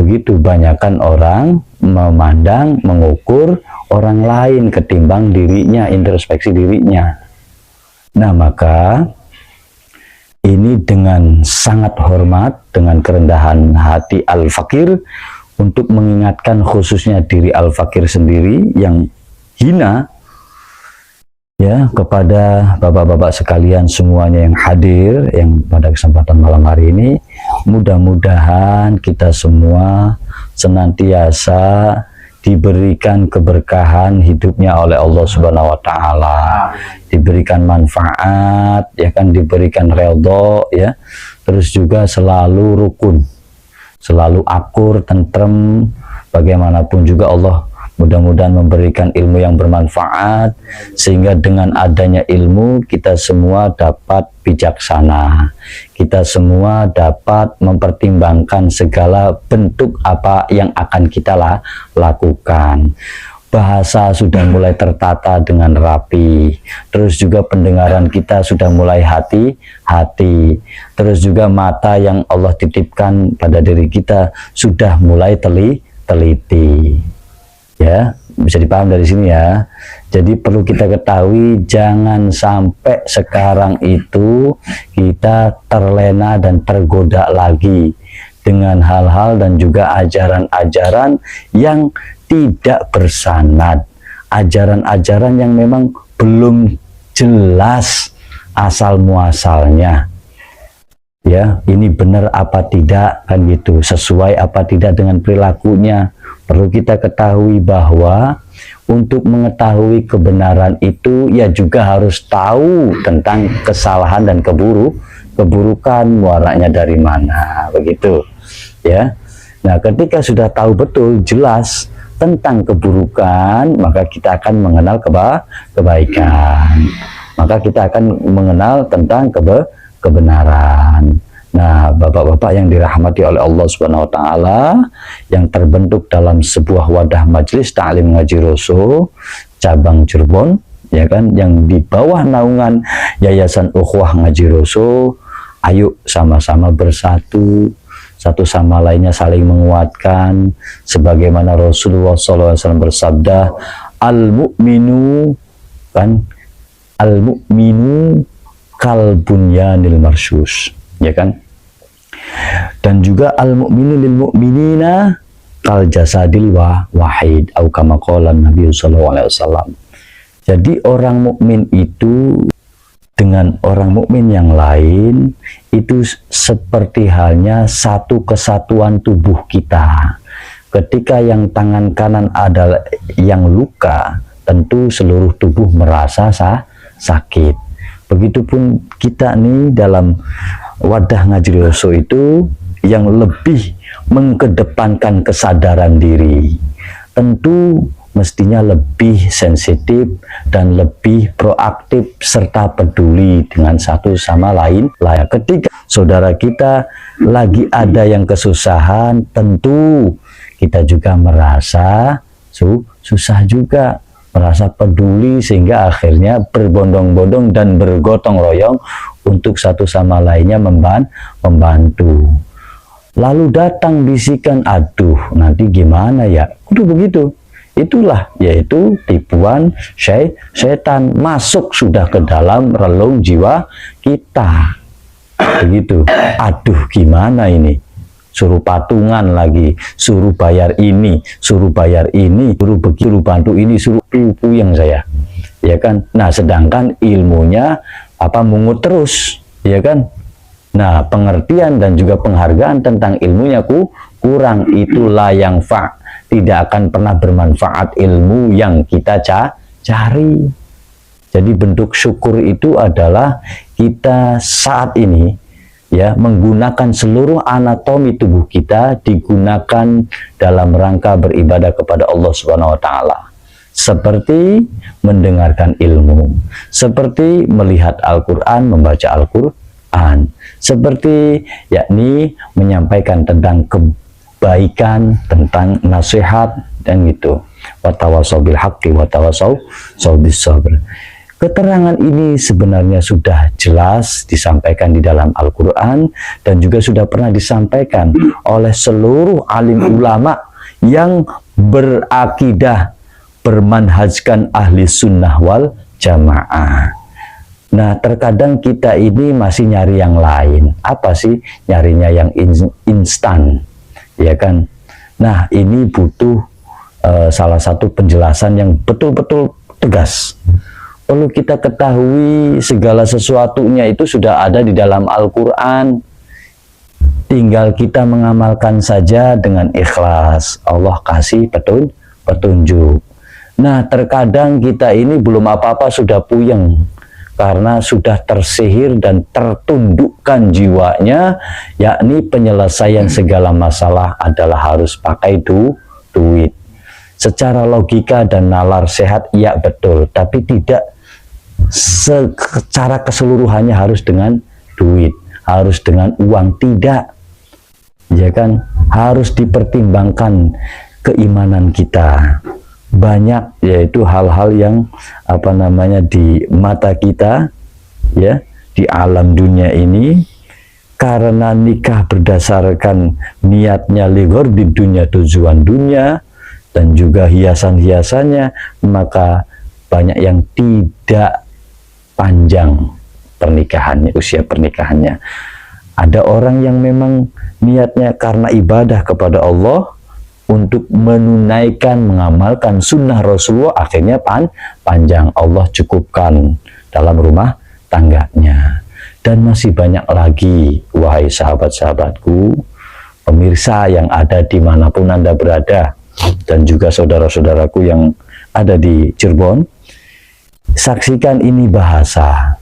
begitu banyakkan orang memandang, mengukur orang lain ketimbang dirinya, introspeksi dirinya. Nah, maka ini dengan sangat hormat, dengan kerendahan hati al-fakir, untuk mengingatkan khususnya diri al-fakir sendiri yang hina, ya, kepada bapak-bapak sekalian semuanya yang hadir, yang pada kesempatan malam hari ini, mudah-mudahan kita semua senantiasa diberikan keberkahan hidupnya oleh Allah Subhanahu wa taala, diberikan manfaat, ya kan, diberikan redha, ya, terus juga selalu rukun, selalu akur, tentrem, bagaimanapun juga Allah mudah-mudahan memberikan ilmu yang bermanfaat, sehingga dengan adanya ilmu kita semua dapat bijaksana, kita semua dapat mempertimbangkan segala bentuk apa yang akan kita lakukan. Bahasa sudah mulai tertata dengan rapi, terus juga pendengaran kita sudah mulai hati-hati, terus juga mata yang Allah titipkan pada diri kita sudah mulai teliti. Ya, bisa dipaham dari sini ya. Jadi perlu kita ketahui, jangan sampai sekarang itu kita terlena dan tergoda lagi dengan hal-hal dan juga ajaran-ajaran yang tidak bersanad, ajaran-ajaran yang memang belum jelas asal muasalnya. Ya, ini benar apa tidak, kan gitu, sesuai apa tidak dengan perilakunya. Perlu kita ketahui bahwa untuk mengetahui kebenaran itu ya juga harus tahu tentang kesalahan dan keburukan, muaranya dari mana, begitu ya. Nah, ketika sudah tahu betul jelas tentang keburukan, maka kita akan mengenal kebaikan, maka kita akan mengenal tentang kebenaran. Nah, bapak-bapak yang dirahmati oleh Allah Subhanahu wa taala, yang terbentuk dalam sebuah wadah majelis ta'lim ngaji Roso cabang Cirebon, ya kan, yang di bawah naungan Yayasan Ukhuwah Ngaji Roso, ayo sama-sama bersatu, satu sama lainnya saling menguatkan, sebagaimana Rasulullah SAW bersabda, al-mu'minu, kan, al-mu'minu kal bunyanil marsus, ya kan. Dan juga al-mu'minu lil mu'minina kal jasadil wahid, atau kama qala Nabi sallallahu alaihi wasallam. Jadi orang mukmin itu dengan orang mukmin yang lain itu seperti halnya satu kesatuan tubuh kita. Ketika yang tangan kanan adalah yang luka, tentu seluruh tubuh merasa sakit. Begitupun kita nih dalam wadah ngaji Roso itu yang lebih mengedepankan kesadaran diri, tentu mestinya lebih sensitif dan lebih proaktif serta peduli dengan satu sama lain. Ketika saudara kita lagi ada yang kesusahan, tentu kita juga merasa susah juga, merasa peduli, sehingga akhirnya berbondong-bondong dan bergotong royong untuk satu sama lainnya membantu. Lalu datang bisikan, aduh nanti gimana ya, udah begitu. Itulah yaitu tipuan setan masuk sudah ke dalam relung jiwa kita. Begitu. Aduh gimana ini? Suruh patungan lagi, suruh bayar ini, suruh begitu, suruh bantu ini, suruh puyeng saya, ya kan. Nah, sedangkan ilmunya mungut terus, ya kan. Nah, pengertian dan juga penghargaan tentang ilmunya kurang, itulah yang tidak akan pernah bermanfaat ilmu yang kita cari. Jadi bentuk syukur itu adalah kita saat ini, ya, menggunakan seluruh anatomi tubuh kita digunakan dalam rangka beribadah kepada Allah Subhanahu wa taala. Seperti mendengarkan ilmu, seperti melihat Al-Qur'an, membaca Al-Qur'an, seperti yakni menyampaikan tentang kebaikan, tentang nasihat dan gitu. Wa tawassaw bil haqqi wa tawassaw bis sabr. Keterangan ini sebenarnya sudah jelas disampaikan di dalam Al-Quran dan juga sudah pernah disampaikan oleh seluruh alim ulama yang berakidah bermanhajkan ahli sunnah wal jamaah. Nah, terkadang kita ini masih nyari yang lain. Apa sih? Nyarinya yang instan, ya kan? Nah, ini butuh salah satu penjelasan yang betul-betul tegas. Perlu kita ketahui segala sesuatunya itu sudah ada di dalam Al-Quran. Tinggal kita mengamalkan saja dengan ikhlas. Allah kasih petunjuk. Nah, terkadang kita ini belum apa-apa sudah puyeng. Karena sudah tersihir dan tertundukkan jiwanya, yakni penyelesaian segala masalah adalah harus pakai duit. Secara logika dan nalar sehat, ya betul, tapi tidak secara keseluruhannya harus dengan duit, harus dengan uang, tidak, ya kan? Harus dipertimbangkan keimanan kita. Banyak yaitu hal-hal yang di mata kita, ya, di alam dunia ini, karena nikah berdasarkan niatnya ligor di dunia, tujuan dunia dan juga hiasan-hiasannya, maka banyak yang tidak panjang pernikahannya, usia pernikahannya. Ada orang yang memang niatnya karena ibadah kepada Allah untuk menunaikan, mengamalkan sunnah Rasulullah, akhirnya panjang. Allah cukupkan dalam rumah tangganya. Dan masih banyak lagi, wahai sahabat-sahabatku, pemirsa yang ada dimanapun Anda berada, dan juga saudara-saudaraku yang ada di Cirebon, saksikan ini bahasa.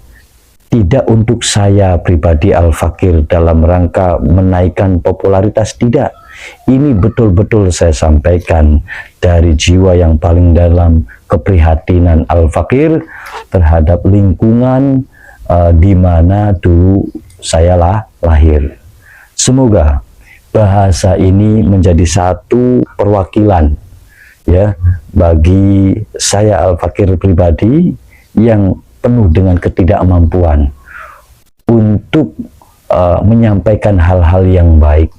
Tidak untuk saya pribadi Al-Fakir dalam rangka menaikkan popularitas, tidak. Ini betul-betul saya sampaikan dari jiwa yang paling dalam keprihatinan Al-Fakir terhadap lingkungan di mana dulu saya lahir. Semoga bahasa ini menjadi satu perwakilan, ya, bagi saya Al-Fakir pribadi yang penuh dengan ketidakmampuan untuk menyampaikan hal-hal yang baik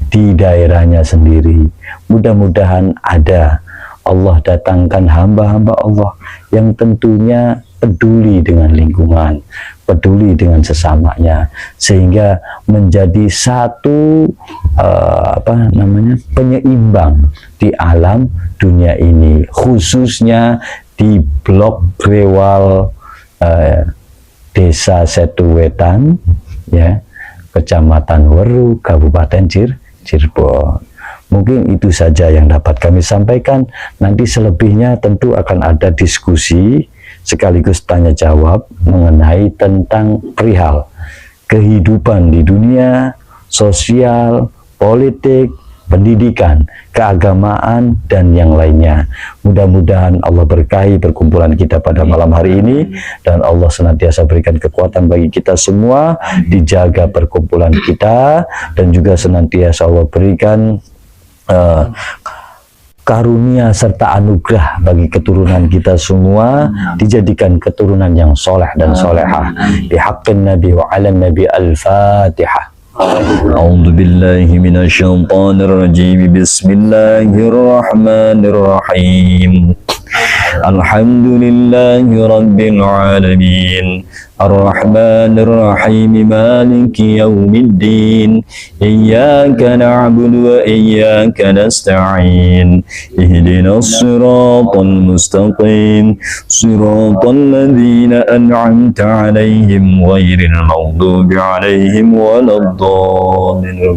di daerahnya sendiri. Mudah-mudahan ada Allah datangkan hamba-hamba Allah yang tentunya peduli dengan lingkungan, peduli dengan sesamanya, sehingga menjadi satu penyeimbang di alam dunia ini, khususnya di Blok Grewal, Desa Setuwetan, ya, Kecamatan Weru, Kabupaten Cirebon. Mungkin itu saja yang dapat kami sampaikan. Nanti selebihnya tentu akan ada diskusi sekaligus tanya jawab mengenai tentang perihal kehidupan di dunia, sosial, politik, pendidikan, keagamaan, dan yang lainnya. Mudah-mudahan Allah berkahi perkumpulan kita pada malam hari ini, dan Allah senantiasa berikan kekuatan bagi kita semua, dijaga perkumpulan kita, dan juga senantiasa Allah berikan karunia serta anugerah bagi keturunan kita semua, dijadikan keturunan yang soleh dan solehah. Bihaqqin Nabi wa ala Nabi. Al-Fatihah. A'udzu billahi minasyaitonir rajim. Bismillahirrahmanirrahim. Alhamdulillahi rabbil alamin. Ar-Rahmanir Rahim. Maliki yaumiddin. Iyyaka na'budu wa iyyaka nasta'in. Ihdinas siratal mustaqim. Siratal ladzina an'amta 'alaihim ghairil maghdubi 'alaihim waladdallin.